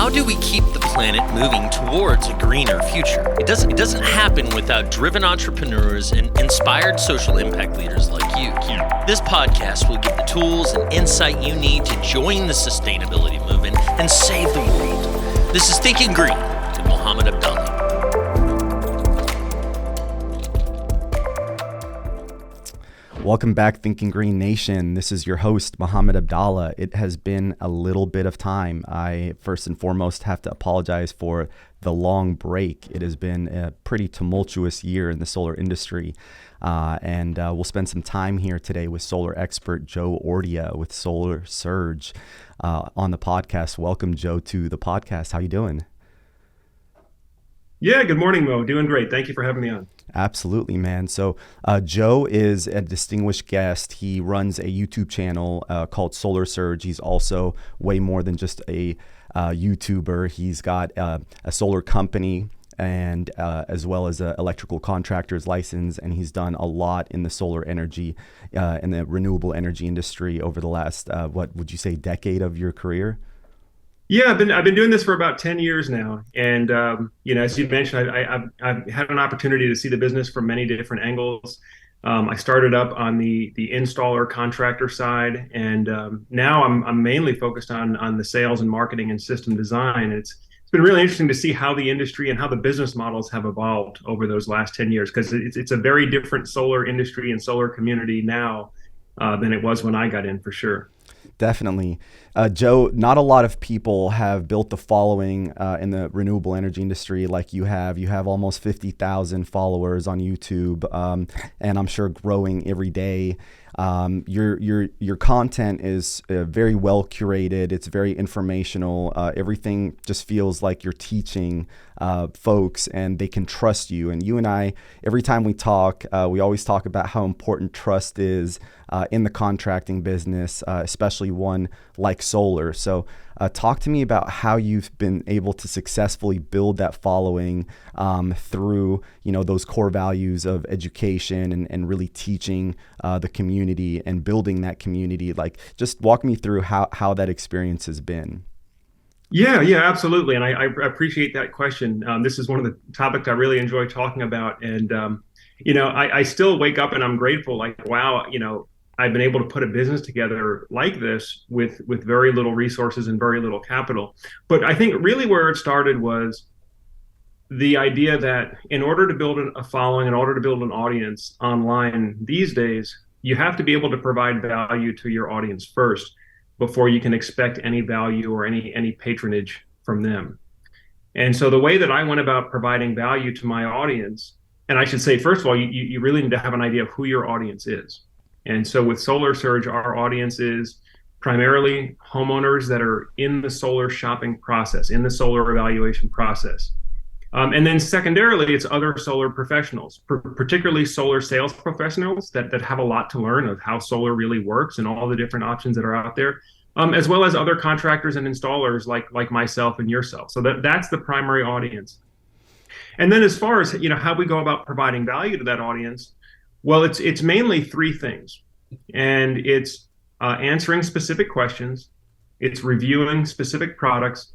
How do we keep the planet moving towards a greener future? It doesn't happen without driven entrepreneurs and inspired social impact leaders like you. This podcast will give the tools and insight you need to join the sustainability movement and save the world. This is Thinking Green with Mohammed Abdallah. Welcome back, Thinking Green Nation. This is your host, Mohammed Abdallah. It has been a little bit of time. I first and foremost have to apologize for the long break. It has been a pretty tumultuous year in the solar industry. And we'll spend some time here today with solar expert Joe Ordia with Solar Surge on the podcast. Welcome, Joe, to the podcast. How you doing? Yeah, good morning, Mo. Doing great. Thank you for having me on. Absolutely, man. So Joe is a distinguished guest. He runs a YouTube channel called Solar Surge. He's also way more than just a YouTuber. He's got a solar company and as well as an electrical contractor's license, and he's done a lot in the solar energy and the renewable energy industry over the last, what would you say, decade of your career? Yeah, I've been doing this for about 10 years now, and as you mentioned, I've had an opportunity to see the business from many different angles. I started up on the installer contractor side, and now I'm mainly focused on the sales and marketing and system design. It's been really interesting to see how the industry and how the business models have evolved over those last 10 years, because it's a very different solar industry and solar community now than it was when I got in, for sure. Definitely. Joe, not a lot of people have built the following in the renewable energy industry like you have. You have almost 50,000 followers on YouTube, and I'm sure growing every day. Your content is very well curated. It's very informational. Everything just feels like you're teaching folks, and they can trust you. And you and I, every time we talk, we always talk about how important trust is in the contracting business, especially one like solar. So talk to me about how you've been able to successfully build that following through, those core values of education and really teaching the community and building that community. Like, just walk me through how that experience has been. Yeah, absolutely. And I appreciate that question. This is one of the topics I really enjoy talking about. And, I still wake up and I'm grateful, like, wow, I've been able to put a business together like this with very little resources and very little capital. But I think really where it started was the idea that in order to build a following, in order to build an audience online these days, you have to be able to provide value to your audience first before you can expect any value or any patronage from them. And so the way that I went about providing value to my audience, and I should say, first of all, you really need to have an idea of who your audience is. And so with Solar Surge, our audience is primarily homeowners that are in the solar shopping process, in the solar evaluation process. And then secondarily, it's other solar professionals, particularly solar sales professionals that have a lot to learn of how solar really works and all the different options that are out there, as well as other contractors and installers like myself and yourself. So that's the primary audience. And then as far as how we go about providing value to that audience, well, it's mainly three things, and it's answering specific questions, it's reviewing specific products,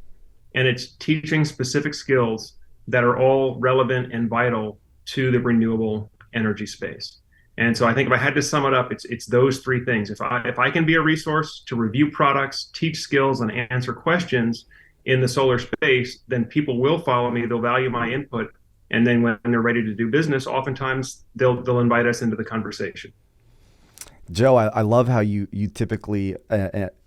and it's teaching specific skills that are all relevant and vital to the renewable energy space. And so I think if I had to sum it up, it's those three things. If I can be a resource to review products, teach skills, and answer questions in the solar space, then people will follow me, they'll value my input. And then when they're ready to do business, oftentimes they'll invite us into the conversation. Joe, I love how you typically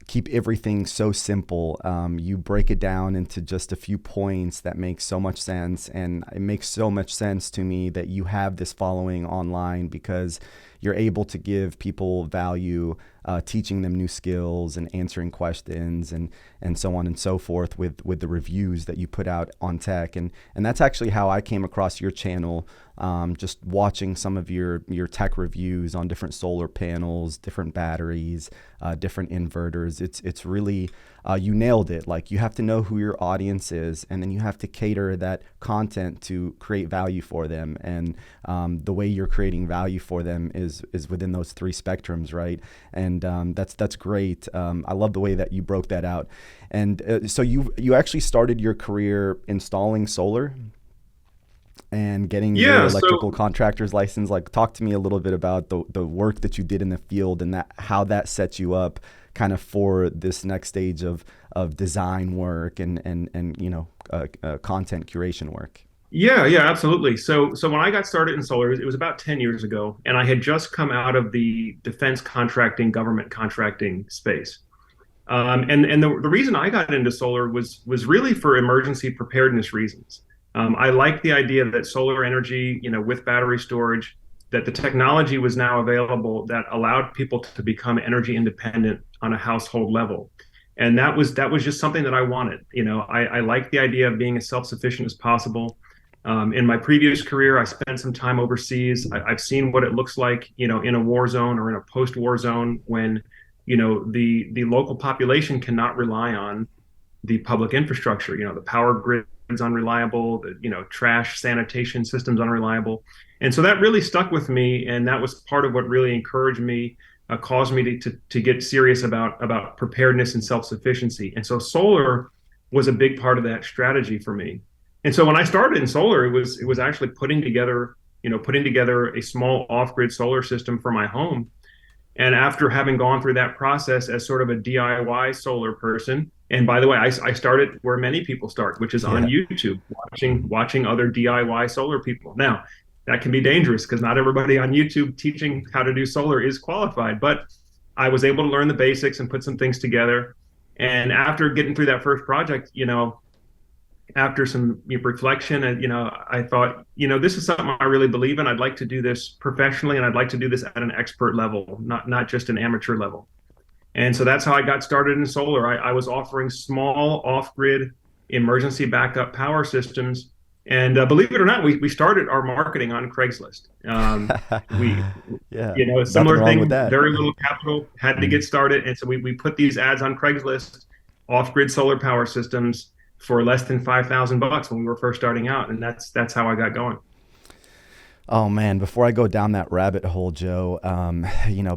keep everything so simple. You break it down into just a few points that make so much sense. And it makes so much sense to me that you have this following online because you're able to give people value, teaching them new skills and answering questions and so on and so forth with the reviews that you put out on tech. And that's actually how I came across your channel, just watching some of your tech reviews on different solar panels, different batteries, different inverters. It's really, you nailed it. Like, you have to know who your audience is, and then you have to cater that content to create value for them. And the way you're creating value for them is within those three spectrums, right? And and that's great. I love the way that you broke that out. And so you actually started your career installing solar and getting your Yeah. electrical So contractor's license. Like, talk to me a little bit about the work that you did in the field and that how that sets you up kind of for this next stage of design work and content curation work. yeah, absolutely. So when I got started in solar, it was about 10 years ago, and I had just come out of the defense contracting, government contracting space. And the reason I got into solar was really for emergency preparedness reasons. I like the idea that solar energy, with battery storage, that the technology was now available that allowed people to become energy independent on a household level. And that was just something that I wanted. I like the idea of being as self-sufficient as possible. In my previous career, I spent some time overseas. I've seen what it looks like, in a war zone or in a post-war zone when, the local population cannot rely on the public infrastructure. The power grid's unreliable, the, trash sanitation system's unreliable. And so that really stuck with me. And that was part of what really encouraged me, caused me to get serious about preparedness and self-sufficiency. And so solar was a big part of that strategy for me. And so when I started in solar, it was actually putting together a small off-grid solar system for my home. And after having gone through that process as sort of a DIY solar person, and by the way, I started where many people start, which is on Yeah. YouTube, watching other DIY solar people. Now, that can be dangerous because not everybody on YouTube teaching how to do solar is qualified, but I was able to learn the basics and put some things together. And after getting through that first project, after some reflection, and I thought, this is something I really believe in. I'd like to do this professionally, and I'd like to do this at an expert level, not just an amateur level. And so that's how I got started in solar. I was offering small off-grid emergency backup power systems, and believe it or not, we started our marketing on Craigslist. We Yeah, nothing Similar wrong with thing, that. very little capital, had to get started, and so we put these ads on Craigslist, off-grid solar power systems, for less than $5,000 when we were first starting out, and that's how I got going. Oh man, before I go down that rabbit hole, Joe,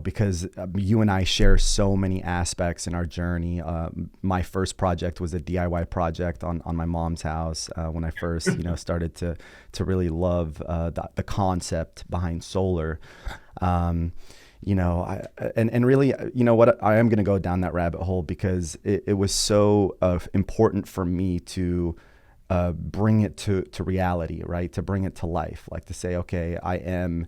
because you and I share so many aspects in our journey. My first project was a DIY project on my mom's house when I first, started to really love the concept behind solar. And really, what, I am going to go down that rabbit hole because it was so important for me to bring it to reality, right? To bring it to life, like to say, okay, I am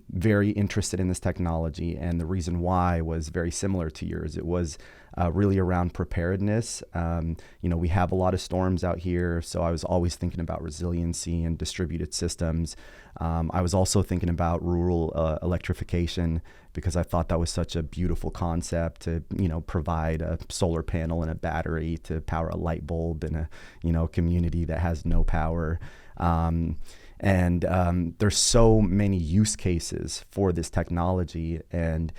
very interested in this technology. And the reason why was very similar to yours. It was really around preparedness. We have a lot of storms out here, so I was always thinking about resiliency and distributed systems. I was also thinking about rural electrification because I thought that was such a beautiful concept to, provide a solar panel and a battery to power a light bulb in a, community that has no power. And there's so many use cases for this technology. And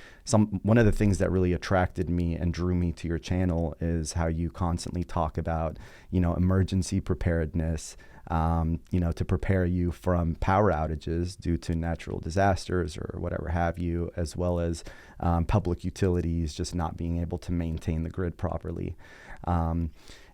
one of the things that really attracted me and drew me to your channel is how you constantly talk about, emergency preparedness, to prepare you from power outages due to natural disasters or whatever have you, as well as public utilities just not being able to maintain the grid properly.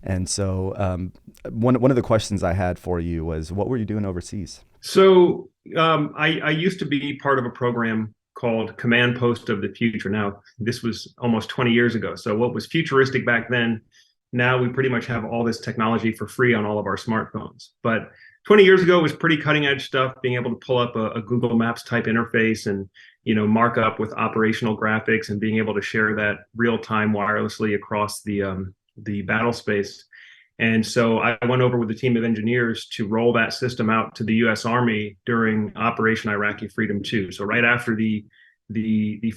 And so one of the questions I had for you was, what were you doing overseas? So I used to be part of a program called Command Post of the Future. Now, this was almost 20 years ago. So what was futuristic back then, now we pretty much have all this technology for free on all of our smartphones. But 20 years ago, it was pretty cutting edge stuff, being able to pull up a Google Maps type interface and, mark up with operational graphics and being able to share that real time wirelessly across the battle space. And so I went over with a team of engineers to roll that system out to the U.S. Army during Operation Iraqi Freedom 2. So right after the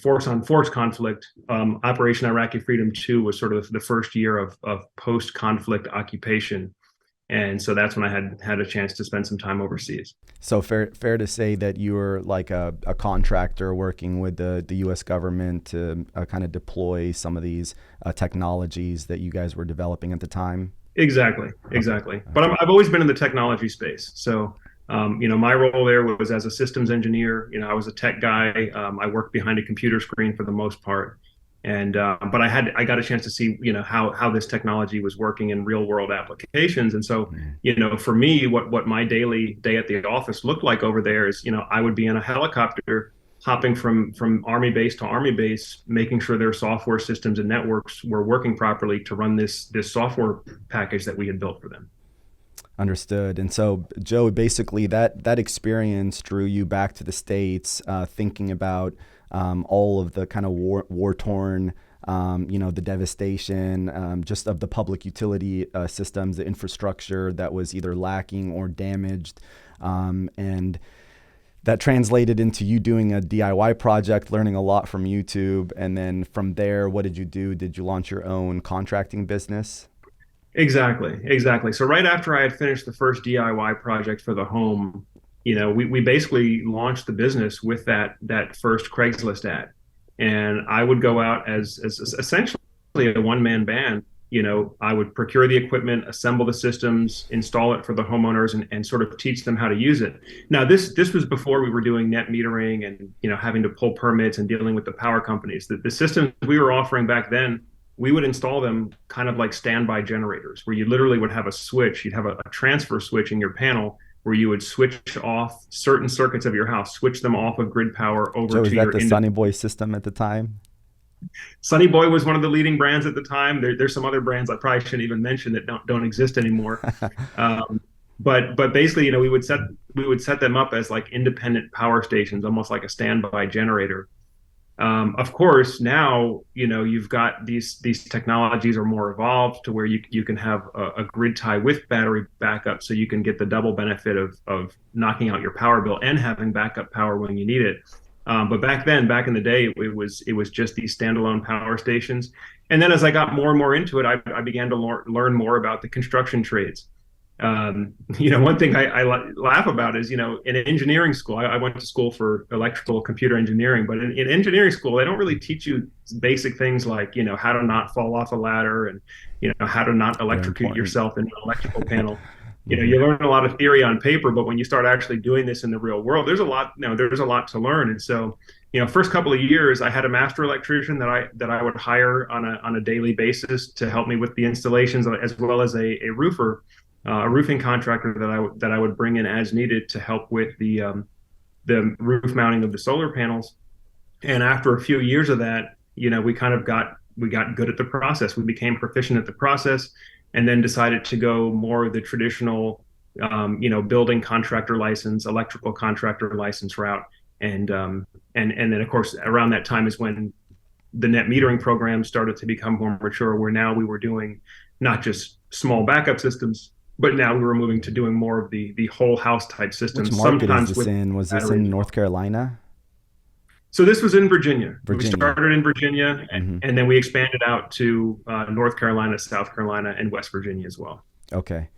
force-on-force conflict, Operation Iraqi Freedom 2 was sort of the first year of post-conflict occupation. And so that's when I had a chance to spend some time overseas. So fair to say that you were like a contractor working with the U.S. government to kind of deploy some of these technologies that you guys were developing at the time? Exactly. But I've always been in the technology space. So, my role there was as a systems engineer. I was a tech guy. I worked behind a computer screen for the most part. And but I got a chance to see, how this technology was working in real world applications. And so, for me, what my daily day at the office looked like over there is, I would be in a helicopter hopping from army base to army base, making sure their software systems and networks were working properly to run this software package that we had built for them. Understood. And so, Joe, basically that experience drew you back to the States, thinking about all of the kind of war-torn, the devastation, just of the public utility systems, the infrastructure that was either lacking or damaged. And that translated into you doing a DIY project, learning a lot from YouTube. And then from there, what did you do? Did you launch your own contracting business? Exactly. So right after I had finished the first DIY project for the home, we basically launched the business with that first Craigslist ad. And I would go out as essentially a one-man band. I would procure the equipment, assemble the systems, install it for the homeowners, and sort of teach them how to use it. Now, this was before we were doing net metering and having to pull permits and dealing with the power companies. The systems we were offering back then, we would install them kind of like standby generators, where you literally would have a switch. You'd have a transfer switch in your panel where you would switch off certain circuits of your house, switch them off of grid power over Joe, to is your that the Sunny Boy system at the time? Sunny Boy was one of the leading brands at the time. There's some other brands I probably shouldn't even mention that don't exist anymore. But basically, we would set them up as like independent power stations, almost like a standby generator. Of course, now you've got these technologies are more evolved to where you can have a grid tie with battery backup, so you can get the double benefit of knocking out your power bill and having backup power when you need it. But back in the day, it was just these standalone power stations. And then as I got more and more into it, I began to learn more about the construction trades. One thing I laugh about is, in engineering school, I went to school for electrical computer engineering, but in engineering school, they don't really teach you basic things like, how to not fall off a ladder and, how to not electrocute yourself in an electrical panel. You learn a lot of theory on paper, but when you start actually doing this in the real world, there's a lot to learn. And so, first couple of years, I had a master electrician that I would hire on a daily basis to help me with the installations, as well as a roofer. A roofing contractor that I would bring in as needed to help with the roof mounting of the solar panels. And after a few years of that, we got good at the process. We became proficient at the process, and then decided to go more of the traditional, building contractor license, electrical contractor license route. And then of course around that time is when the net metering program started to become more mature, where now we were doing not just small backup systems, but now we were moving to doing more of the whole house type systems. Which market is this in? Was this in North Carolina? So this was in Virginia. We Virginia. started in Virginia, and then we expanded out to North Carolina, South Carolina, and West Virginia as well. Okay.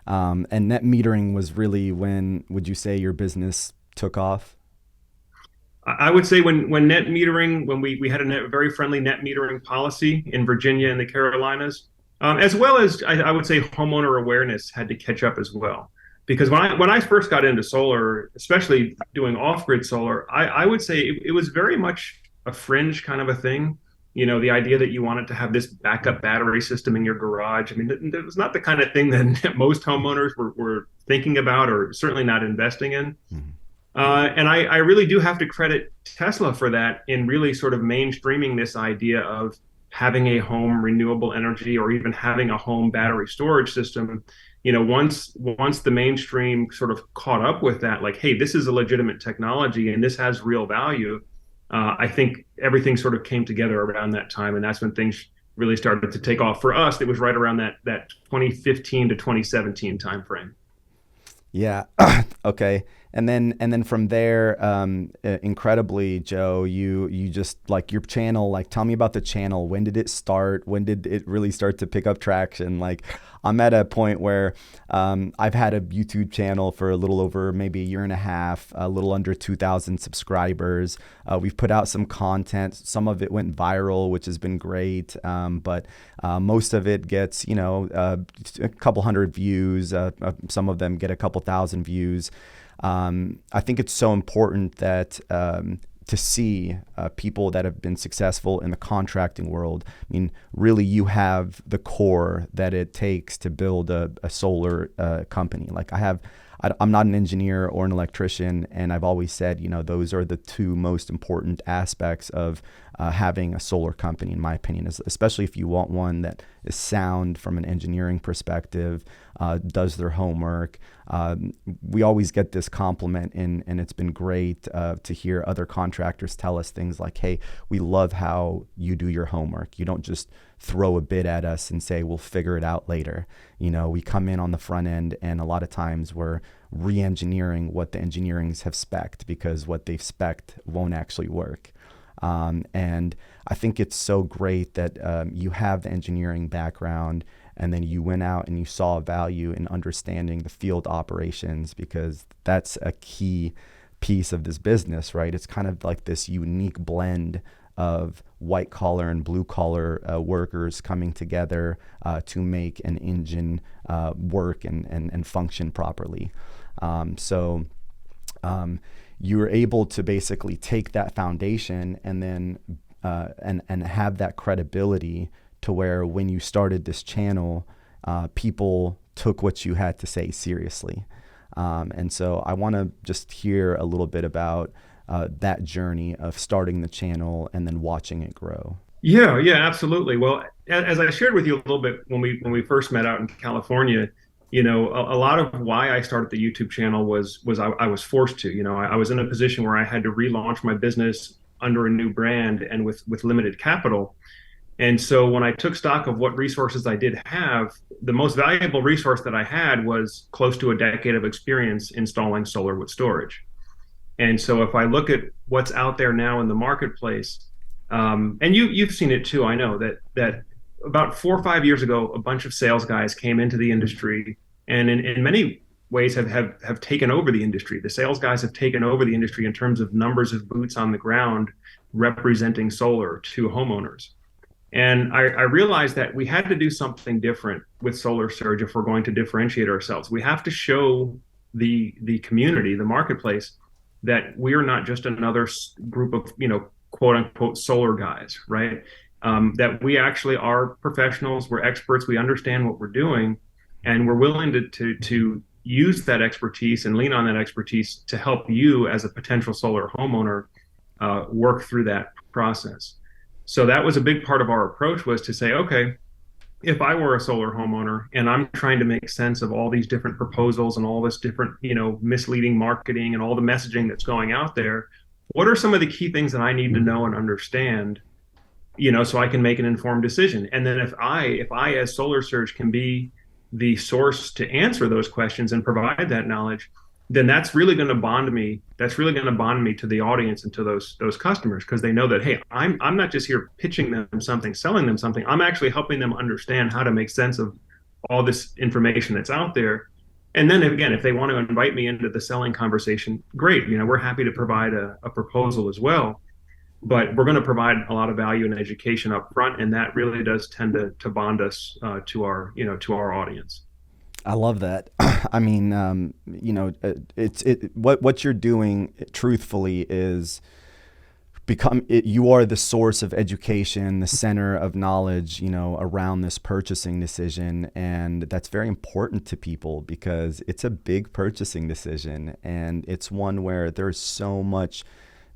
And net metering was really when, would you say, your business took off? I would say when net metering, when we had a very friendly net metering policy in Virginia and the Carolinas, as well as I would say homeowner awareness had to catch up as well. Because when I first got into solar, especially doing off-grid solar, I would say it was very much a fringe kind of a thing. The idea that you wanted to have this backup battery system in your garage. I mean, it was not the kind of thing that most homeowners were thinking about, or certainly not investing in. Mm-hmm. And I really do have to credit Tesla for that, in really sort of mainstreaming this idea of having a home renewable energy, or even having a home battery storage system. Once the mainstream sort of caught up with that, like, hey, this is a legitimate technology and this has real value. I think everything sort of came together around that time, and that's when things really started to take off for us. It was right around that 2015 to 2017 timeframe. Yeah. Okay. And then from there, incredibly, Joe, you just, like, your channel, like, tell me about the channel. When did it start? When did it really start to pick up traction? Like, I'm at a point where I've had a YouTube channel for a little over maybe a year and a half, a little under 2,000 subscribers. We've put out some content. Some of it went viral, which has been great. But most of it gets, a couple hundred views. Some of them get a couple thousand views. I think it's so important that to see people that have been successful in the contracting world. I mean, really, you have the core that it takes to build a solar company. Like I'm not an engineer or an electrician, and I've always said, those are the two most important aspects of having a solar company, in my opinion, especially if you want one that is sound from an engineering perspective, does their homework. We always get this compliment, and it's been great to hear other contractors tell us things like, hey, we love how you do your homework. You don't just throw a bid at us and say, we'll figure it out later. We come in on the front end, and a lot of times we're re-engineering what the engineerings have spec'd, because what they've spec'd won't actually work. And I think it's so great that you have the engineering background, and then you went out and you saw value in understanding the field operations, because that's a key piece of this business, right? It's kind of like this unique blend of white collar and blue collar workers coming together to make an engine work and function properly. So you're able to basically take that foundation and then and have that credibility to where when you started this channel, people took what you had to say seriously. And so I want to just hear a little bit about that journey of starting the channel and then watching it grow. Yeah, absolutely. Well, as I shared with you a little bit when we first met out in California, a lot of why I started the YouTube channel was I was forced to. I was in a position where I had to relaunch my business under a new brand and with limited capital. And so when I took stock of what resources I did have, the most valuable resource that I had was close to a decade of experience installing solar with storage. And so if I look at what's out there now in the marketplace, and you've seen it too, I know that about 4 or 5 years ago, a bunch of sales guys came into the industry, and in many ways have taken over the industry. The sales guys have taken over the industry in terms of numbers of boots on the ground representing solar to homeowners. And I realized that we had to do something different with Solar Surge if we're going to differentiate ourselves. We have to show the community, the marketplace, that we are not just another group of, quote unquote, solar guys, right? That we actually are professionals, we're experts, we understand what we're doing, and we're willing to use that expertise and lean on that expertise to help you as a potential solar homeowner work through that process. So that was a big part of our approach, was to say, okay, if I were a solar homeowner and I'm trying to make sense of all these different proposals and all this different, misleading marketing and all the messaging that's going out there, what are some of the key things that I need to know and understand, so I can make an informed decision? And then if I as Solar Surge can be the source to answer those questions and provide that knowledge, then that's really going to bond me. That's really going to bond me to the audience and to those customers, because they know that, hey, I'm not just here pitching them something, selling them something. I'm actually helping them understand how to make sense of all this information that's out there. And then again, if they want to invite me into the selling conversation, great. We're happy to provide a proposal as well. But we're going to provide a lot of value and education up front, and that really does tend to bond us to our audience. I love that. I mean, what you're doing truthfully is you are the source of education, the center of knowledge, around this purchasing decision. And that's very important to people, because it's a big purchasing decision, and it's one where there's so much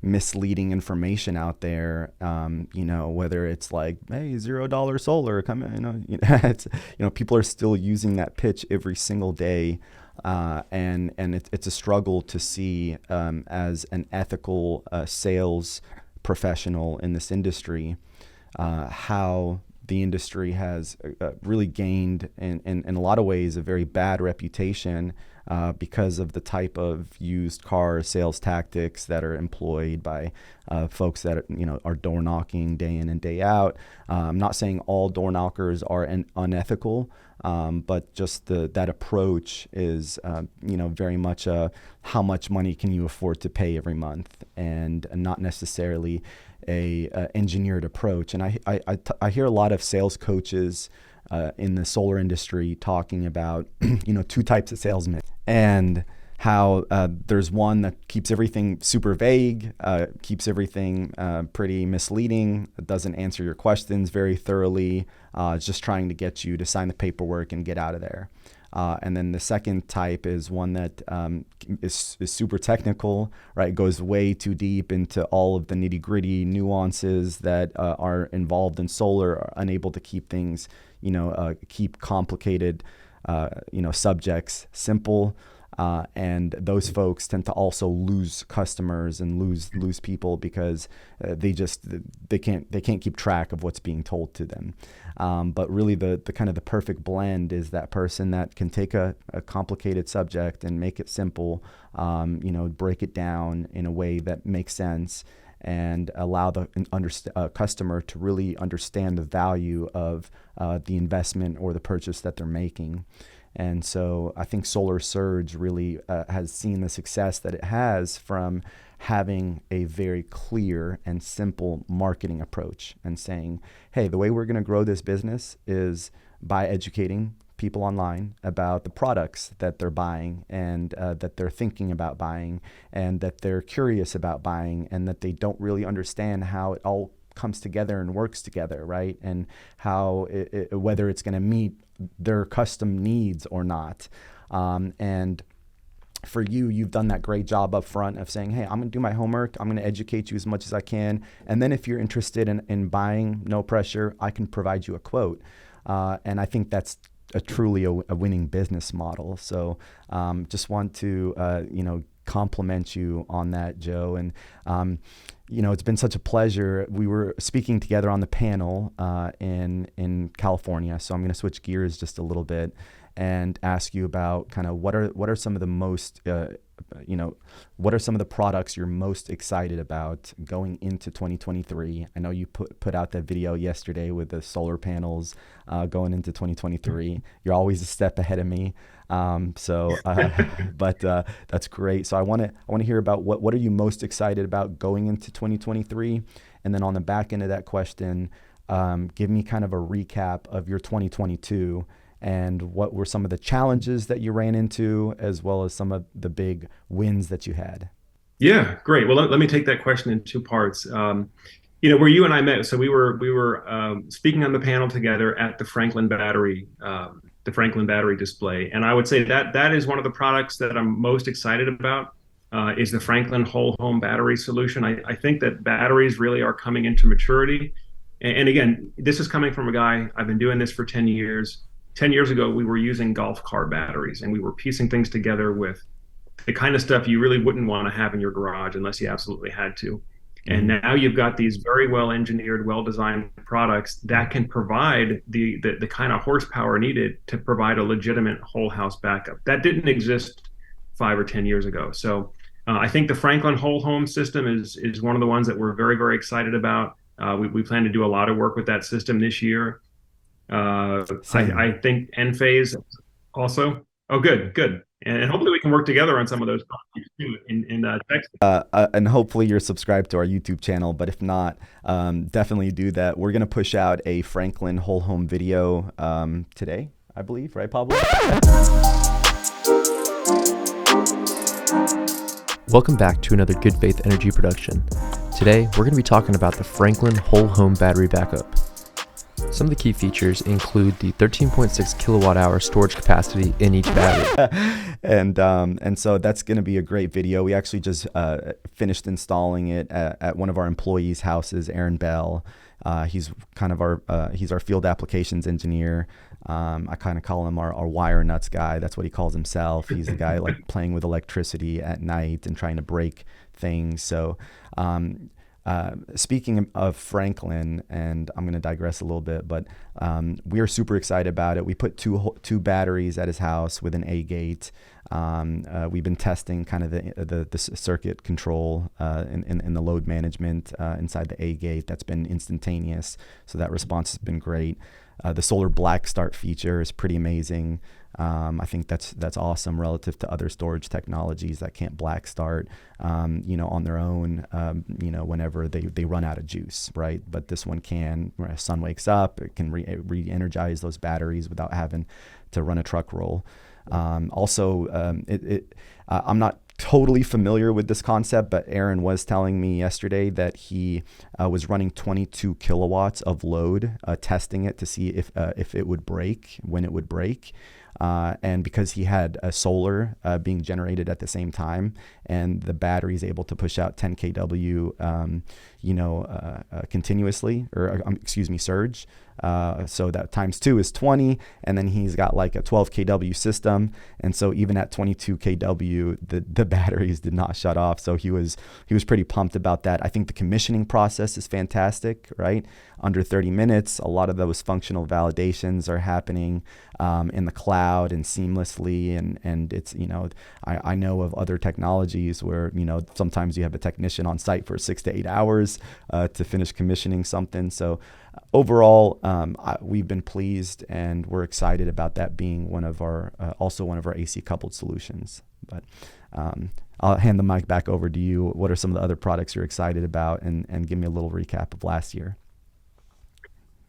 misleading information out there, whether it's like, hey, $0 solar, come in, people are still using that pitch every single day. And it's a struggle to see, as an ethical sales professional in this industry, how the industry has really gained, in a lot of ways, a very bad reputation because of the type of used car sales tactics that are employed by folks that are door knocking day in and day out. I'm not saying all door knockers are unethical, but just that approach is very much how much money can you afford to pay every month, and not necessarily a engineered approach. And I hear a lot of sales coaches in the solar industry talking about two types of salesmen, and how there's one that keeps everything super vague, keeps everything pretty misleading, doesn't answer your questions very thoroughly, is just trying to get you to sign the paperwork and get out of there. And then the second type is one that is super technical, right? Goes way too deep into all of the nitty gritty nuances that are involved in solar, are unable to keep things, keep complicated, subjects simple. And those folks tend to also lose customers and lose people because they can't keep track of what's being told to them. But really the kind of the perfect blend is that person that can take a complicated subject and make it simple, break it down in a way that makes sense and allow the customer to really understand the value of the investment or the purchase that they're making. And so I think Solar Surge really has seen the success that it has from having a very clear and simple marketing approach and saying, hey, the way we're going to grow this business is by educating people online about the products that they're buying and that they're thinking about buying and that they're curious about buying and that they don't really understand how it all comes together and works together, right? And how whether it's going to meet their custom needs or not. And for you've done that great job up front of saying, hey, I'm going to do my homework. I'm going to educate you as much as I can. And then if you're interested in buying, no pressure, I can provide you a quote. And I think that's truly a winning business model. So just want to, compliment you on that, Joe. And, it's been such a pleasure. We were speaking together on the panel in California. So I'm going to switch gears just a little bit and ask you about kind of what are some of the most, what are some of the products you're most excited about going into 2023? I know you put out that video yesterday with the solar panels going into 2023. You're always a step ahead of me. But that's great. So I want to hear about what are you most excited about going into 2023? And then on the back end of that question, give me kind of a recap of your 2022 and what were some of the challenges that you ran into, as well as some of the big wins that you had. Yeah, great. Well, let me take that question in two parts. Where you and I met, so we were speaking on the panel together at the Franklin Battery display, and I would say that is one of the products that I'm most excited about. Is the Franklin whole home battery solution. I think that batteries really are coming into maturity, and again, this is coming from a guy. I've been doing this for 10 years. 10 years ago, we were using golf cart batteries, and we were piecing things together with the kind of stuff you really wouldn't want to have in your garage unless you absolutely had to. And now you've got these very well engineered, well designed products that can provide the kind of horsepower needed to provide a legitimate whole house backup. That didn't exist 5 or 10 years ago. So I think the Franklin whole home system is one of the ones that we're very, very excited about. We plan to do a lot of work with that system this year. I think Enphase also. Oh, good. And hopefully we can work together on some of those projects too in Texas. And hopefully you're subscribed to our YouTube channel, but if not, definitely do that. We're going to push out a Franklin whole home video today, I believe, right, Pablo? Welcome back to another Good Faith Energy production. Today, we're going to be talking about the Franklin whole home battery backup. Some of the key features include the 13.6 kilowatt hour storage capacity in each battery. And so that's going to be a great video. We actually just finished installing it at one of our employees' houses, Aaron Bell. He's kind of he's our field applications engineer. I kind of call him our wire nuts guy. That's what he calls himself. He's a guy like playing with electricity at night and trying to break things. So speaking of Franklin, and I'm going to digress a little bit, but we are super excited about it. We put two batteries at his house with an A gate. We've been testing kind of the circuit control in the load management inside the A gate. That's been instantaneous, so that response has been great. The solar black start feature is pretty amazing. I think that's awesome relative to other storage technologies that can't black start, on their own, whenever they run out of juice, right? But this one can. When the sun wakes up, it can re-energize those batteries without having to run a truck roll. I'm not totally familiar with this concept, but Aaron was telling me yesterday that he was running 22 kilowatts of load, testing it to see if it would break, when it would break. And because he had a solar being generated at the same time, and the battery is able to push out 10 kW, continuously, or surge. So that times 2 is 20, and then he's got like a 12 kW system, and so even at 22 kW, the batteries did not shut off. So he was pretty pumped about that. I think the commissioning process is fantastic, right? Under 30 minutes, a lot of those functional validations are happening in the cloud and seamlessly, and it's, I know of other technologies where sometimes you have a technician on site for 6 to 8 hours to finish commissioning something. So overall, we've been pleased, and we're excited about that being one of our AC coupled solutions. But I'll hand the mic back over to you. What are some of the other products you're excited about, and give me a little recap of last year?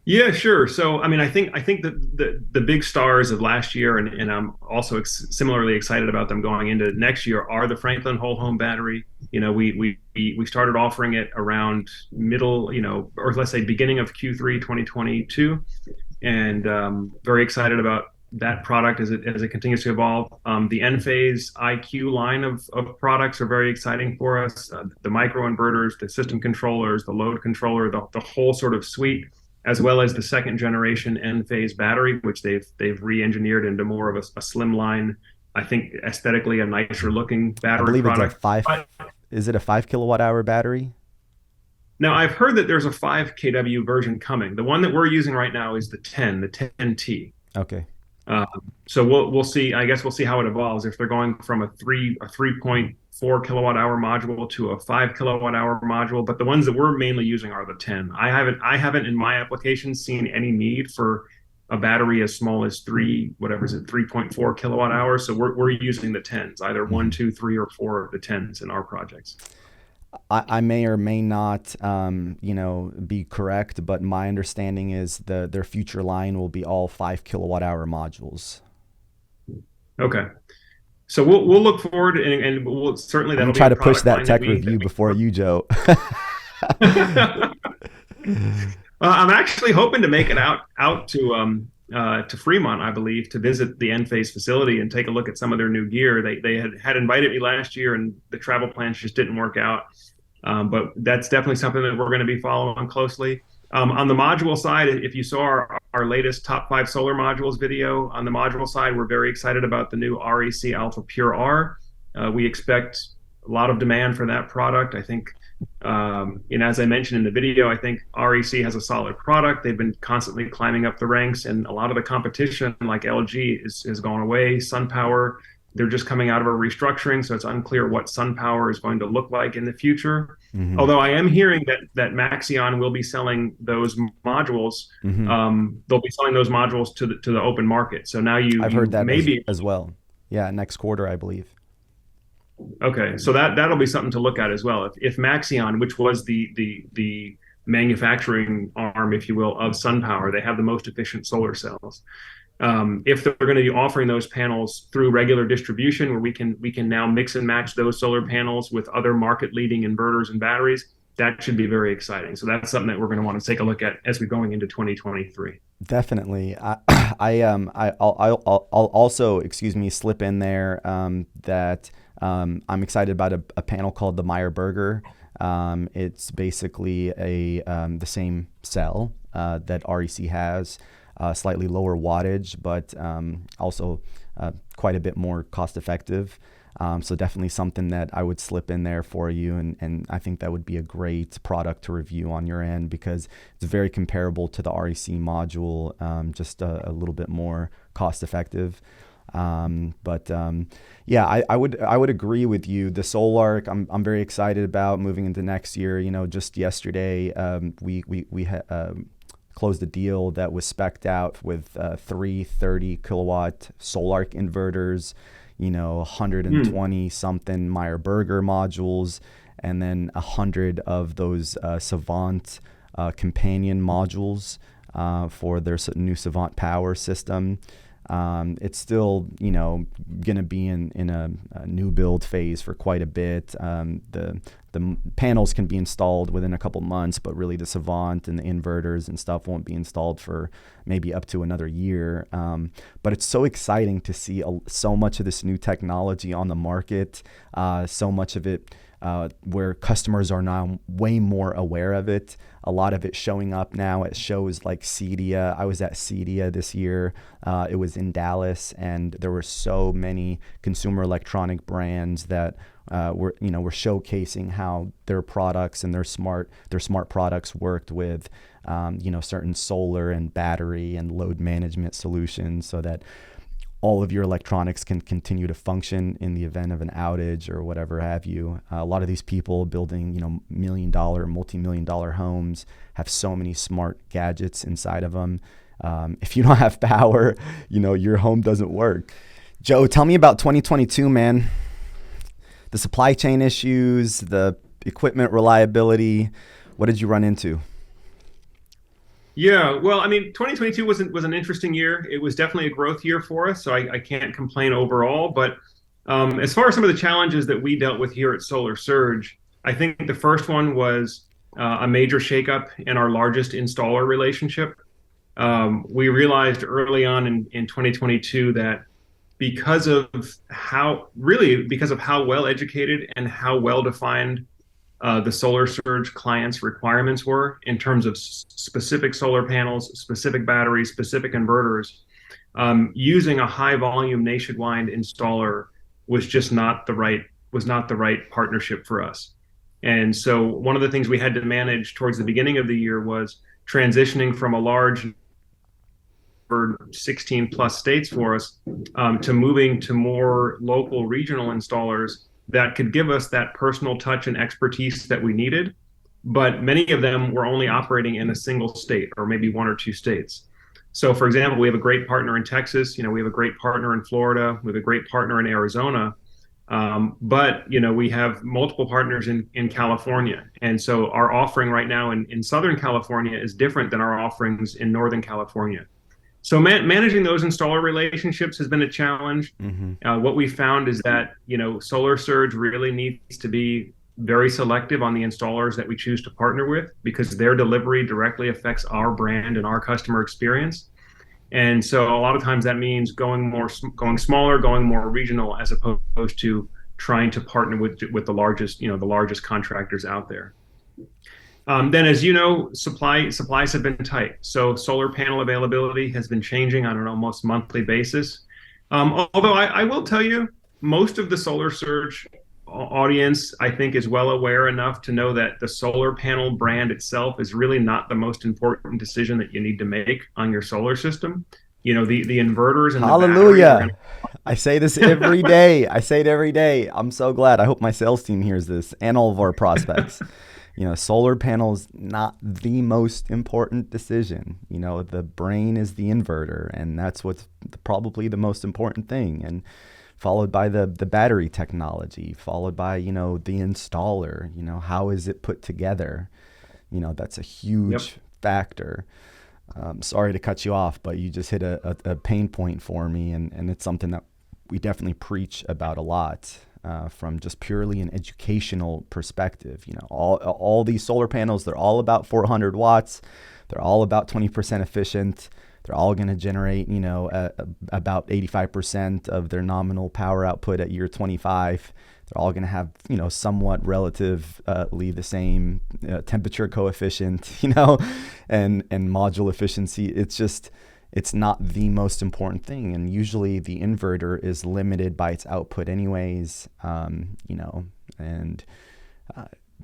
Yeah, sure. So, I mean, I think that the big stars of last year, and I'm also similarly excited about them going into next year, are the Franklin Whole Home Battery. We started offering it around middle, or let's say beginning of Q3 2022, and very excited about that product as it continues to evolve. The Enphase IQ line of products are very exciting for us. The microinverters, the system controllers, the load controller, the whole sort of suite, as well as the second generation Enphase battery, which they've re-engineered into more of a slim line, I think aesthetically a nicer looking battery. I believe product. Is it a 5 kilowatt hour battery? Now, I've heard that there's a 5 kW version coming. The one that we're using right now is the 10T. Okay. So we'll see. I guess we'll see how it evolves. If they're going from a 3.4 kilowatt hour module to a 5 kilowatt hour module, but the ones that we're mainly using are the 10. I haven't in my application seen any need for a battery as small as 3.4 kilowatt hours. So we're using the 10s, either 1, 2, 3, or 4 of the 10s in our projects. I may or may not, be correct, but my understanding is their future line will be all 5 kilowatt hour modules. Okay, so we'll look forward, and we'll certainly that'll try to push that tech review before you, Joe. I'm actually hoping to make it out to Fremont, I believe, to visit the Enphase facility and take a look at some of their new gear. They had invited me last year, and the travel plans just didn't work out. But that's definitely something that we're going to be following closely. On the module side, if you saw our latest top 5 solar modules video on the module side, we're very excited about the new REC Alpha Pure R. We expect a lot of demand for that product. I think, as I mentioned in the video, I think REC has a solid product. They've been constantly climbing up the ranks, and a lot of the competition, like LG, is going away. SunPower, they're just coming out of a restructuring, so it's unclear what SunPower is going to look like in the future. Mm-hmm. Although I am hearing that Maxeon will be selling those modules. Mm-hmm. They'll be selling those modules to the open market. So now I've heard that as well. Yeah, next quarter, I believe. Okay, so that'll be something to look at as well. If Maxeon, which was the manufacturing arm, if you will, of SunPower, they have the most efficient solar cells. If they're going to be offering those panels through regular distribution, where we can now mix and match those solar panels with other market-leading inverters and batteries, that should be very exciting. So that's something that we're going to want to take a look at as we're going into 2023. Definitely. I'll also, slip in there that I'm excited about a panel called the Meyer-Burger. It's basically the same cell that REC has. Slightly lower wattage, but also quite a bit more cost effective. So definitely something that I would slip in there for you. And I think that would be a great product to review on your end, because it's very comparable to the REC module, just a little bit more cost effective. I would agree with you. The Solarc, I'm very excited about moving into next year. Just yesterday, we had closed a deal that was spec'd out with 3 30 kilowatt Solarc inverters, 120 something Meyer-Burger modules, and then 100 of those Savant companion modules for their new Savant power system. It's still, going to be in a new build phase for quite a bit. The panels can be installed within a couple months, but really the Savant and the inverters and stuff won't be installed for maybe up to another year. But it's so exciting to see so much of this new technology on the market, so much of it where customers are now way more aware of it. A lot of it showing up now at shows like CEDIA. I was at CEDIA this year. It was in Dallas, and there were so many consumer electronic brands that were showcasing how their products and their smart products worked with certain solar and battery and load management solutions, so that all of your electronics can continue to function in the event of an outage or whatever have you. A lot of these people building, $1 million, multi-million-dollar homes have so many smart gadgets inside of them. If you don't have power, your home doesn't work. Joe, tell me about 2022, man. The supply chain issues, the equipment reliability. What did you run into? Yeah, well, 2022 was an interesting year. It was definitely a growth year for us, so I can't complain overall. But as far as some of the challenges that we dealt with here at Solar Surge, I think the first one was a major shakeup in our largest installer relationship. We realized early on in 2022 that because of how well educated and how well defined the Solar Surge clients' requirements were in terms of specific solar panels, specific batteries, specific inverters, using a high volume nationwide installer was just not the right partnership for us. And so one of the things we had to manage towards the beginning of the year was transitioning from a large 16 plus states for us to moving to more local regional installers that could give us that personal touch and expertise that we needed. But many of them were only operating in a single state or maybe one or two states. So for example, we have a great partner in Texas, we have a great partner in Florida, we have a great partner in Arizona. But we have multiple partners in California. And so our offering right now in Southern California is different than our offerings in Northern California. So managing those installer relationships has been a challenge. Mm-hmm. What we found is that, Solar Surge really needs to be very selective on the installers that we choose to partner with, because their delivery directly affects our brand and our customer experience. And so a lot of times that means going smaller, going more regional, as opposed to trying to partner with the largest contractors out there. Then, as you know, supplies have been tight. So solar panel availability has been changing on an almost monthly basis. Although I will tell you, most of the Solar Surge audience, I think, is well aware enough to know that the solar panel brand itself is really not the most important decision that you need to make on your solar system. The inverters and Hallelujah. I say this every day. I say it every day. I'm so glad. I hope my sales team hears this and all of our prospects. Solar panels, not the most important decision. The brain is the inverter, and that's what's probably the most important thing. And followed by the battery technology, followed by, the installer, how is it put together? That's a huge factor. Sorry to cut you off, but you just hit a pain point for me. And it's something that we definitely preach about a lot. From just purely an educational perspective. All these solar panels, they're all about 400 watts. They're all about 20% efficient. They're all going to generate, about 85% of their nominal power output at year 25. They're all going to have, somewhat relatively the same temperature coefficient, and module efficiency. It's not the most important thing. And usually the inverter is limited by its output anyways, and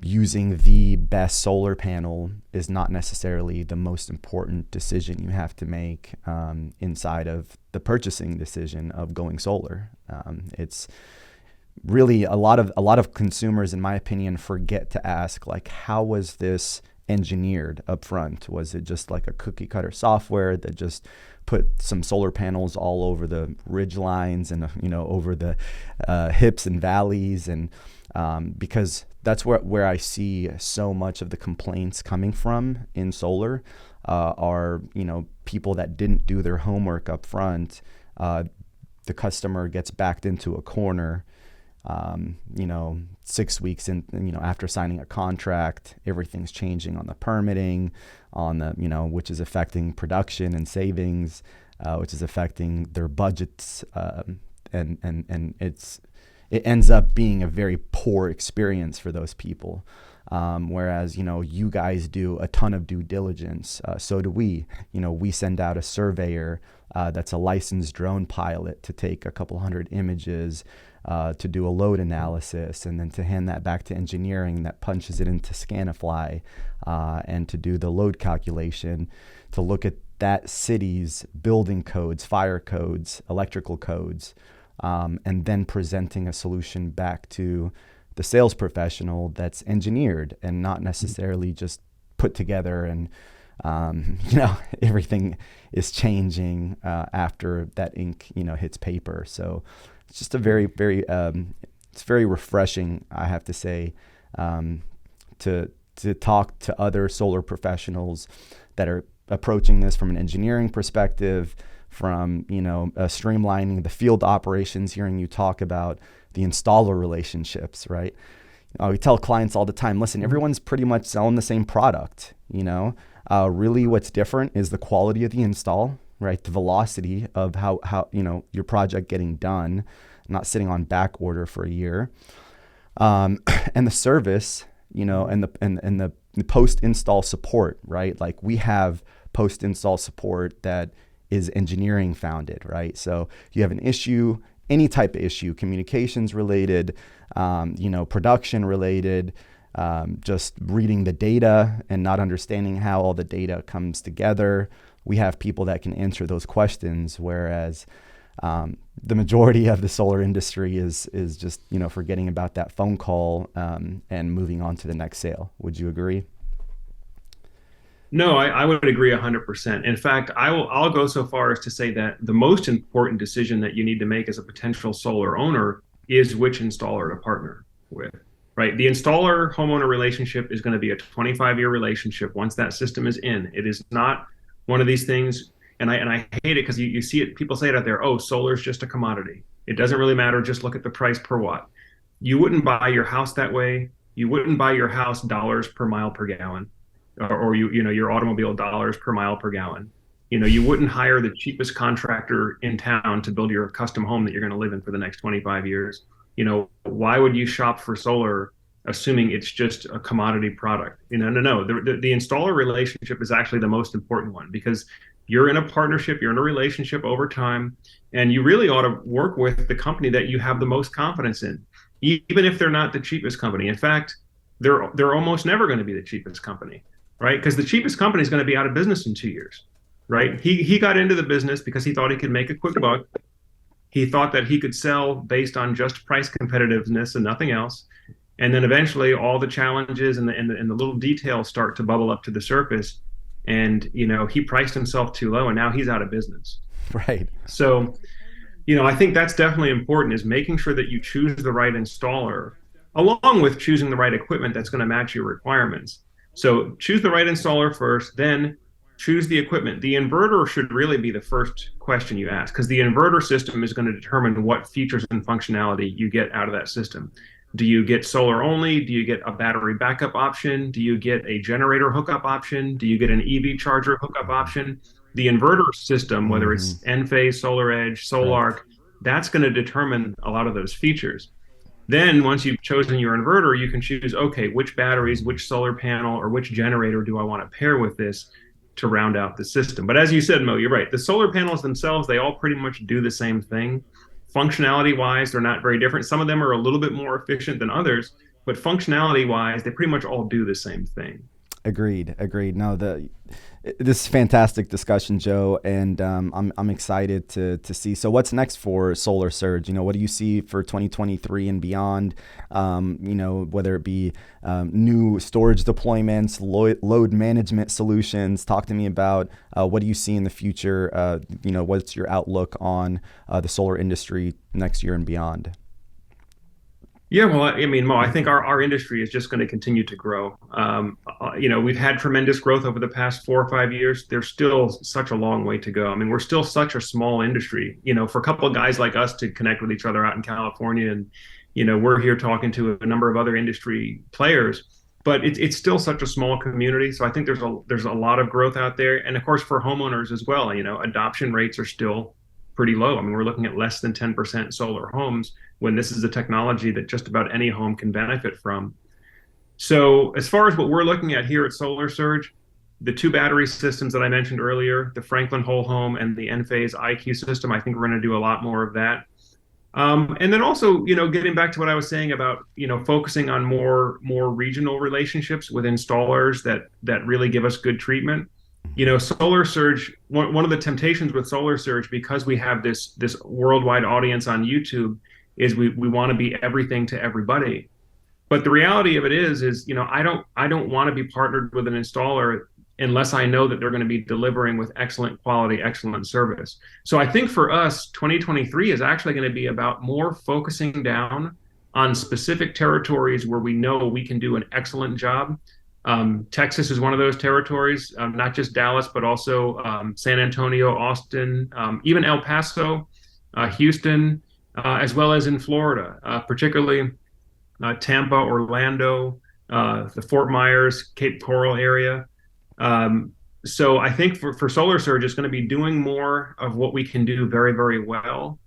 using the best solar panel is not necessarily the most important decision you have to make inside of the purchasing decision of going solar. It's really a lot of consumers, in my opinion, forget to ask, like, how was this engineered up front? Was it just like a cookie cutter software that just put some solar panels all over the ridge lines and over the hips and valleys? And because that's where I see so much of the complaints coming from in solar are people that didn't do their homework up front, the customer gets backed into a corner, 6 weeks in, after signing a contract, everything's changing on the permitting, on the, which is affecting production and savings, which is affecting their budgets. And it ends up being a very poor experience for those people. Whereas, you guys do a ton of due diligence. So do we. We send out a surveyor that's a licensed drone pilot to take a couple hundred images, to do a load analysis, and then to hand that back to engineering that punches it into Scanify, and to do the load calculation, to look at that city's building codes, fire codes, electrical codes, and then presenting a solution back to the sales professional that's engineered and not necessarily just put together, and everything is changing after that ink hits paper. So it's just a very, very it's very refreshing, I have to say, to talk to other solar professionals that are approaching this from an engineering perspective, from streamlining the field operations, hearing you talk about the installer relationships, right? We tell clients all the time, listen, everyone's pretty much selling the same product, really what's different is the quality of the install, right? The velocity of how your project getting done, not sitting on back order for a year, and the service, and the post-install support, right? Like we have post-install support that is engineering founded, right? So you have an issue, any type of issue, communications related, production related, just reading the data and not understanding how all the data comes together. We have people that can answer those questions, whereas the majority of the solar industry is just, forgetting about that phone call and moving on to the next sale. Would you agree? No, I would agree 100%. In fact, I'll go so far as to say that the most important decision that you need to make as a potential solar owner is which installer to partner with, right? The installer homeowner relationship is going to be a 25-year relationship once that system is in. It is not one of these things, and I hate it because you see it, people say it out there, oh, solar is just a commodity. It doesn't really matter, just look at the price per watt. You wouldn't buy your house that way. You wouldn't buy your house dollars per mile per gallon. Or your automobile dollars per mile per gallon. You wouldn't hire the cheapest contractor in town to build your custom home that you're going to live in for the next 25 years. Why would you shop for solar assuming it's just a commodity product? No. The installer relationship is actually the most important one, because you're in a partnership, you're in a relationship over time, and you really ought to work with the company that you have the most confidence in, even if they're not the cheapest company. In fact, they're almost never going to be the cheapest company. Right? Because the cheapest company is going to be out of business in 2 years, right? He got into the business because he thought he could make a quick buck. He thought that he could sell based on just price competitiveness and nothing else. And then eventually all the challenges and the little details start to bubble up to the surface. And, he priced himself too low and now he's out of business. Right. So, I think that's definitely important, is making sure that you choose the right installer, along with choosing the right equipment that's going to match your requirements. So choose the right installer first, then choose the equipment. The inverter should really be the first question you ask, because the inverter system is going to determine what features and functionality you get out of that system. Do you get solar only? Do you get a battery backup option? Do you get a generator hookup option? Do you get an EV charger hookup option? The inverter system, whether it's Enphase, SolarEdge, SolarArc, that's going to determine a lot of those features. Then once you've chosen your inverter, you can choose, okay, which batteries, which solar panel, or which generator do I want to pair with this to round out the system? But as you said, Mo, you're right. The solar panels themselves, they all pretty much do the same thing. Functionality-wise, they're not very different. Some of them are a little bit more efficient than others, but functionality-wise, they pretty much all do the same thing. Agreed. No, this is fantastic discussion, Joe, and I'm excited to see. So what's next for Solar Surge? What do you see for 2023 and beyond? Whether it be new storage deployments, load management solutions. Talk to me about what do you see in the future? What's your outlook on the solar industry next year and beyond? Yeah, well, I mean, Mo, I think our industry is just going to continue to grow. We've had tremendous growth over the past 4 or 5 years. There's still such a long way to go. I mean, we're still such a small industry. For a couple of guys like us to connect with each other out in California, and we're here talking to a number of other industry players, but it's still such a small community. So I think there's a lot of growth out there, and of course for homeowners as well. Adoption rates are still pretty low. I mean, we're looking at less than 10% solar homes when this is a technology that just about any home can benefit from. So as far as what we're looking at here at Solar Surge, the two battery systems that I mentioned earlier, the Franklin Whole Home and the Enphase IQ system, I think we're going to do a lot more of that. And then also, getting back to what I was saying about, focusing on more regional relationships with installers that really give us good treatment. Solar Surge, one of the temptations with Solar Surge, because we have this worldwide audience on YouTube, is we want to be everything to everybody. But the reality of it is I don't want to be partnered with an installer unless I know that they're going to be delivering with excellent quality, excellent service. So I think for us, 2023 is actually going to be about more focusing down on specific territories where we know we can do an excellent job. Texas is one of those territories, not just Dallas, but also San Antonio, Austin, even El Paso, Houston, as well as in Florida, particularly Tampa, Orlando, the Fort Myers, Cape Coral area. So I think for Solar Surge, it's going to be doing more of what we can do very, very well,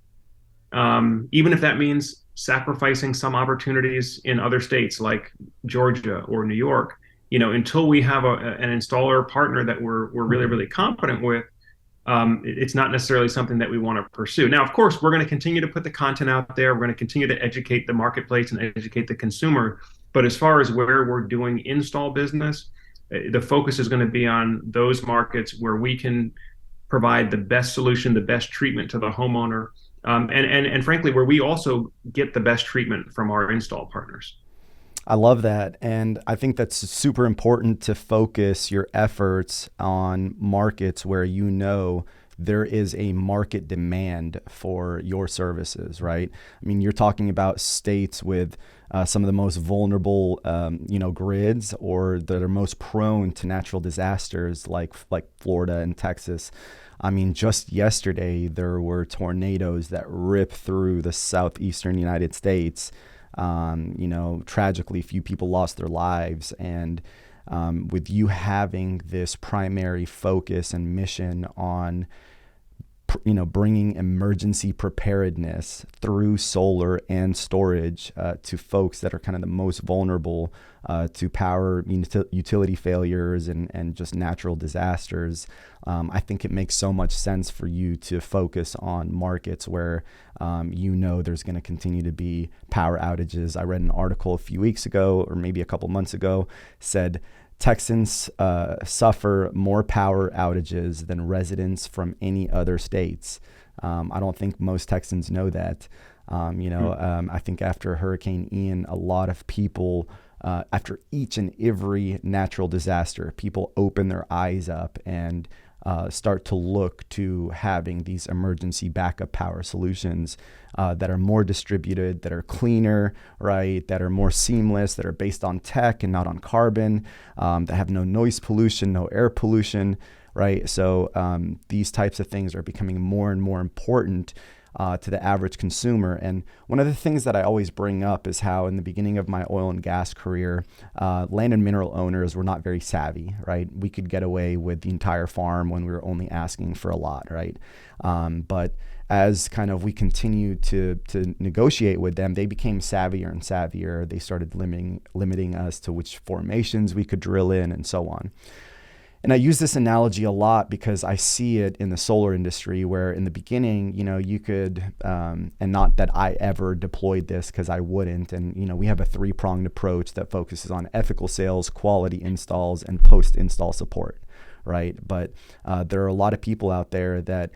even if that means sacrificing some opportunities in other states like Georgia or New York. Until we have an installer partner that we're really, really confident with, it's not necessarily something that we want to pursue. Now, of course, we're going to continue to put the content out there. We're going to continue to educate the marketplace and educate the consumer. But as far as where we're doing install business, the focus is going to be on those markets where we can provide the best solution, the best treatment to the homeowner, and frankly, where we also get the best treatment from our install partners. I love that. And I think that's super important to focus your efforts on markets where there is a market demand for your services, right? I mean, you're talking about states with some of the most vulnerable, grids, or that are most prone to natural disasters like Florida and Texas. I mean, just yesterday, there were tornadoes that ripped through the southeastern United States. Tragically, few people lost their lives. And with you having this primary focus and mission on, bringing emergency preparedness through solar and storage to folks that are kind of the most vulnerable to power utility failures and just natural disasters, I think it makes so much sense for you to focus on markets where there's going to continue to be power outages. I read an article a few weeks ago, or maybe a couple months ago, said Texans suffer more power outages than residents from any other states. I don't think most Texans know that. I think after Hurricane Ian, a lot of people, after each and every natural disaster, people open their eyes up and start to look to having these emergency backup power solutions that are more distributed, that are cleaner, right? That are more seamless, that are based on tech and not on carbon, that have no noise pollution, no air pollution, right? So these types of things are becoming more and more important to the average consumer. And one of the things that I always bring up is how in the beginning of my oil and gas career, land and mineral owners were not very savvy, right? We could get away with the entire farm when we were only asking for a lot, right? But as kind of we continued to negotiate with them, they became savvier and savvier. They started limiting us to which formations we could drill in and so on. And I use this analogy a lot because I see it in the solar industry where in the beginning, you could, and not that I ever deployed this because I wouldn't. And, we have a 3-pronged approach that focuses on ethical sales, quality installs, and post-install support. Right. But there are a lot of people out there that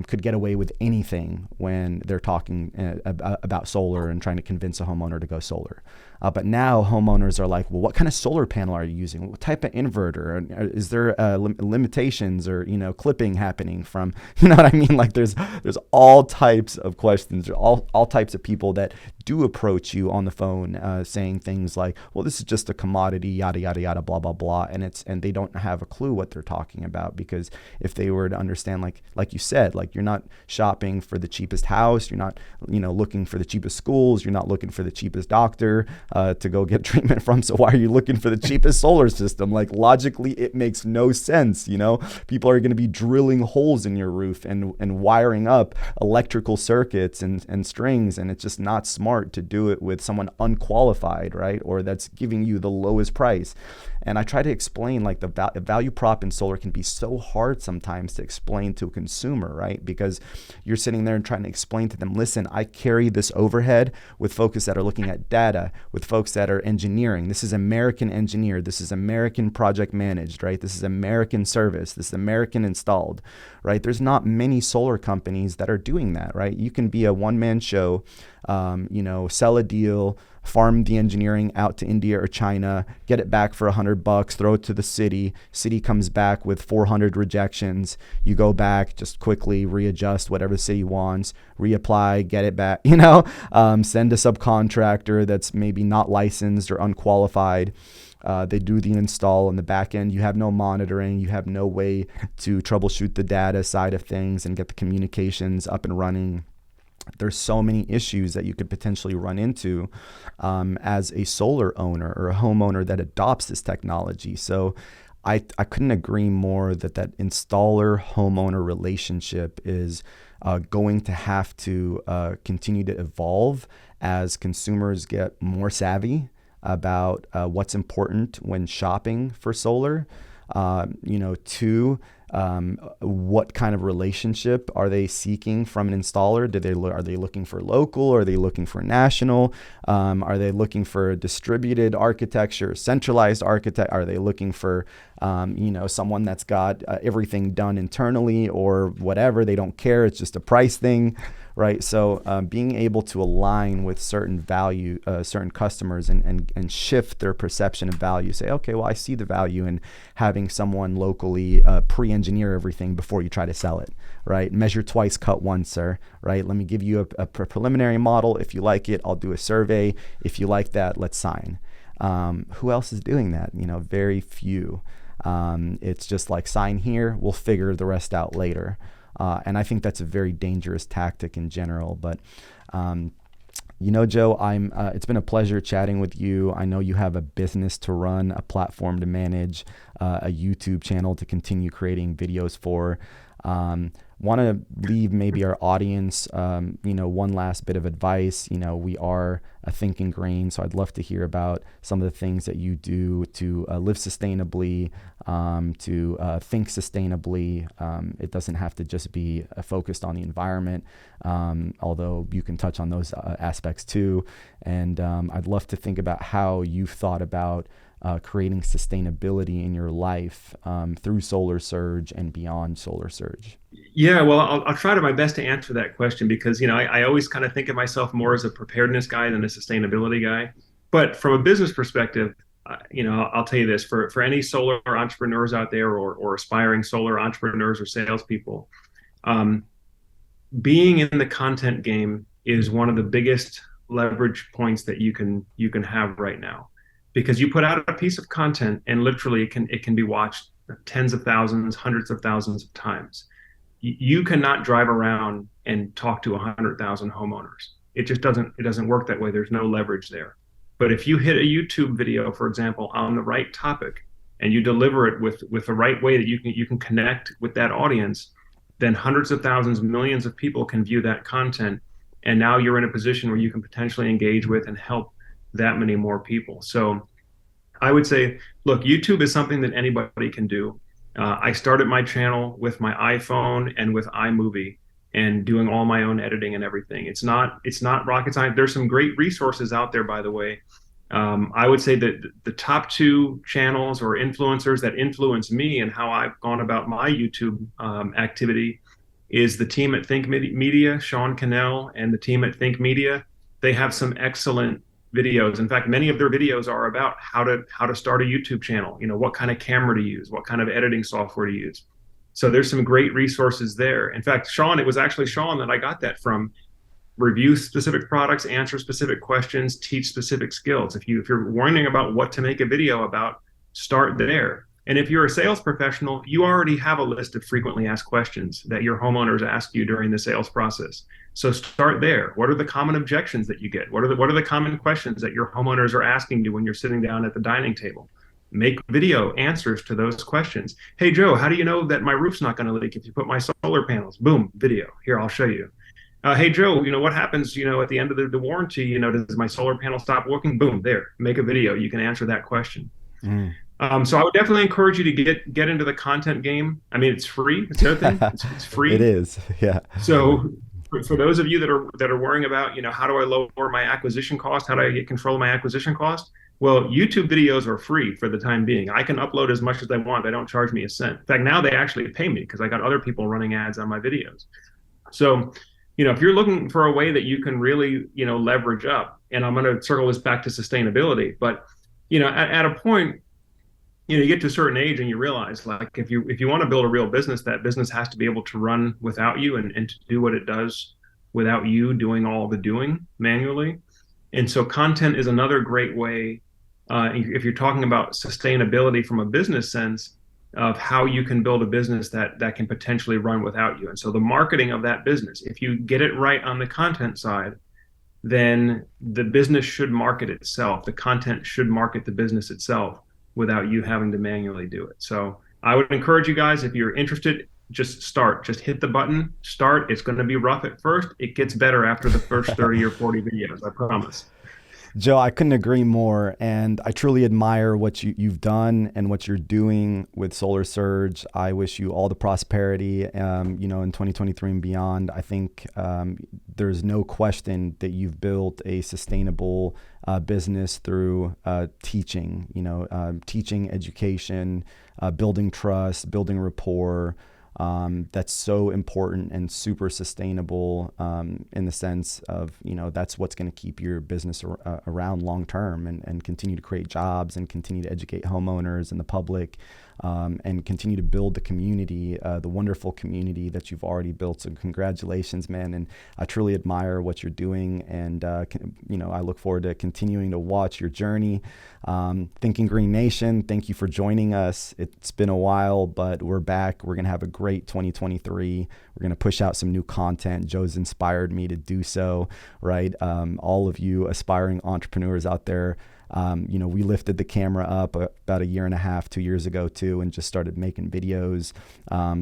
could get away with anything when they're talking about solar and trying to convince a homeowner to go solar. But now homeowners are like, well, what kind of solar panel are you using? What type of inverter? Is there limitations or, clipping happening from, what I mean? Like there's all types of questions, all types of people that do approach you on the phone saying things like, well, this is just a commodity, yada, yada, yada, blah, blah, blah. And they don't have a clue what they're talking about, because if they were to understand, like you said, like you're not shopping for the cheapest house, you're not, looking for the cheapest schools, you're not looking for the cheapest doctor to go get treatment from. So why are you looking for the cheapest solar system? Like logically, it makes no sense. People are going to be drilling holes in your roof and wiring up electrical circuits and strings, and it's just not smart to do it with someone unqualified, right? Or that's giving you the lowest price. And I try to explain, like, the value prop in solar can be so hard sometimes to explain to a consumer, right? Because you're sitting there and trying to explain to them, listen, I carry this overhead with folks that are looking at data, with folks that are engineering. This is American engineered. This is American project managed, right? This is American service. This is American installed, right? There's not many solar companies that are doing that, right? You can be a one-man show, sell a deal, farm the engineering out to India or China, get it back for $100, throw it to the city. City comes back with 400 rejections. You go back, just quickly readjust whatever the city wants, reapply, get it back, send a subcontractor that's maybe not licensed or unqualified. They do the install on the back end. You have no monitoring. You have no way to troubleshoot the data side of things and get the communications up and running. There's so many issues that you could potentially run into as a solar owner or a homeowner that adopts this technology. So I couldn't agree more that installer homeowner relationship is going to have to continue to evolve as consumers get more savvy about what's important when shopping for solar. Two, what kind of relationship are they seeking from an installer? Are they looking for local? Are they looking for national? Are they looking for distributed architecture, centralized architect? Are they looking for, someone that's got everything done internally or whatever? They don't care. It's just a price thing, right? So being able to align with certain certain customers and shift their perception of value. Say, okay, well, I see the value in having someone locally pre-engineer everything before you try to sell it, right? Measure twice, cut once, sir, right? Let me give you a preliminary model. If you like it, I'll do a survey. If you like that, let's sign. Who else is doing that? Very few. It's just like, sign here, we'll figure the rest out later. And I think that's a very dangerous tactic in general. But, Joe, it's been a pleasure chatting with you. I know you have a business to run, a platform to manage, a YouTube channel to continue creating videos for. Want to leave maybe our audience, one last bit of advice. We are a thinking grain, so I'd love to hear about some of the things that you do to live sustainably, to think sustainably. It doesn't have to just be focused on the environment, although you can touch on those aspects too. And I'd love to think about how you've thought about creating sustainability in your life through Solar Surge and beyond Solar Surge. Yeah, well, I'll try to my best to answer that question because, I always kind of think of myself more as a preparedness guy than a sustainability guy. But from a business perspective, I'll tell you this, for any solar entrepreneurs out there or aspiring solar entrepreneurs or salespeople, being in the content game is one of the biggest leverage points that you can have right now. Because you put out a piece of content and literally it can be watched tens of thousands, hundreds of thousands of times. You cannot drive around and talk to 100,000 homeowners. It just doesn't work that way. There's no leverage there. But if you hit a YouTube video, for example, on the right topic, and you deliver it with the right way that you can connect with that audience, then hundreds of thousands, millions of people can view that content. And now you're in a position where you can potentially engage with and help that many more people. So I would say, look, YouTube is something that anybody can do. I started my channel with my iPhone and with iMovie and doing all my own editing and everything. It's not rocket science. There's some great resources out there, by the way. I would say that the top two channels or influencers that influence me and how I've gone about my YouTube activity is the team at Think Media, Sean Cannell, and the team at Think Media. They have some excellent videos. In fact, many of their videos are about how to start a YouTube channel, what kind of camera to use, what kind of editing software to use. So there's some great resources there. In fact, Sean, it was actually Sean that I got that from. review specific products, answer specific questions, teach specific skills. If you're wondering about what to make a video about, start there. And if you're a sales professional, you already have a list of frequently asked questions that your homeowners ask you during the sales process. So start there. What are the common objections that you get? What are the common questions that your homeowners are asking you when you're sitting down at the dining table? Make video answers to those questions. Hey, Joe, how do you know that my roof's not going to leak if you put my solar panels? Boom, video. Here, I'll show you. Hey, Joe, what happens, at the end of the warranty, does my solar panel stop working? Boom, there, make a video. You can answer that question. So I would definitely encourage you to get into the content game. I mean, it's free. It's the other thing. It's free. It is. Yeah. So for those of you that are worrying about, how do I lower my acquisition cost? How do I get control of my acquisition cost? Well, YouTube videos are free for the time being. I can upload as much as I want. They don't charge me a cent. In fact, now they actually pay me because I got other people running ads on my videos. So, if you're looking for a way that you can really, leverage up, and I'm going to circle this back to sustainability, but, at a point, you get to a certain age and you realize, like, if you want to build a real business, that business has to be able to run without you and to do what it does without you doing all the doing manually. And so content is another great way, if you're talking about sustainability from a business sense, of how you can build a business that can potentially run without you. And so the marketing of that business, if you get it right on the content side, then the business should market itself. The content should market the business itself without you having to manually do it. So I would encourage you guys, if you're interested, just start. Just hit the button, start. It's going to be rough at first. It gets better after the first 30 or 40 videos, I promise. Joe, I couldn't agree more. And I truly admire what you've done and what you're doing with Solar Surge. I wish you all the prosperity, in 2023 and beyond. I think there's no question that you've built a sustainable business through teaching, teaching, education, building trust, building rapport. That's so important and super sustainable in the sense of, that's what's going to keep your business around long term and continue to create jobs and continue to educate homeowners and the public and continue to build the community, the wonderful community that you've already built. So congratulations, man. And I truly admire what you're doing. And, I look forward to continuing to watch your journey. Thinking Green Nation, thank you for joining us. It's been a while, but we're back. We're going to have a great 2023. We're going to push out some new content. Joe's inspired me to do so, right? All of you aspiring entrepreneurs out there, we lifted the camera up about 2 years ago too, and just started making videos.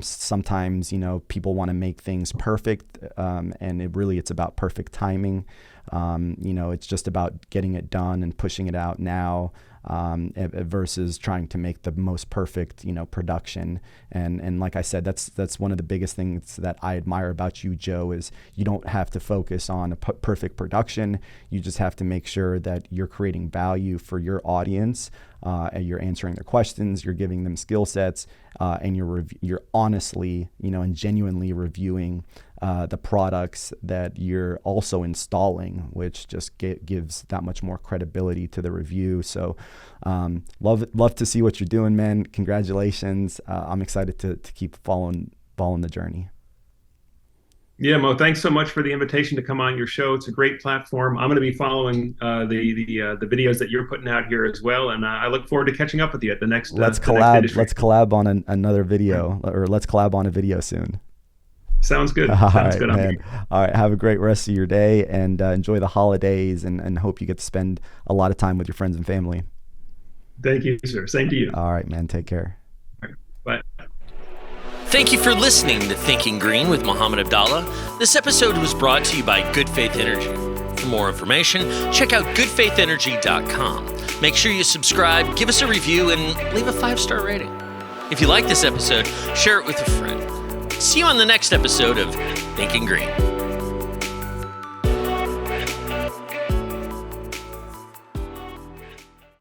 Sometimes, people want to make things perfect, and it's about perfect timing. It's just about getting it done and pushing it out now, versus trying to make the most perfect, production. And like I said, that's one of the biggest things that I admire about you, Joe, is you don't have to focus on a perfect production. You just have to make sure that you're creating value for your audience, and you're answering their questions, you're giving them skill sets, and you're honestly, and genuinely reviewing the products that you're also installing, which just gives that much more credibility to the review. So love to see what you're doing, man. Congratulations. I'm excited to keep following the journey. Yeah, Mo, thanks so much for the invitation to come on your show. It's a great platform. I'm going to be following the videos that you're putting out here as well, and I look forward to catching up with you at the next. Let's collab on another video, or let's collab on a video soon. Sounds good. Sounds good. Man. All right. Have a great rest of your day, and enjoy the holidays, and hope you get to spend a lot of time with your friends and family. Thank you, sir. Same to you. All right, man. Take care. All right. Bye. Thank you for listening to Thinking Green with Mohammed Abdallah. This episode was brought to you by Good Faith Energy. For more information, check out goodfaitenergy.com. Make sure you subscribe, give us a review, and leave a 5-star rating. If you like this episode, share it with a friend. See you on the next episode of Thinking Green.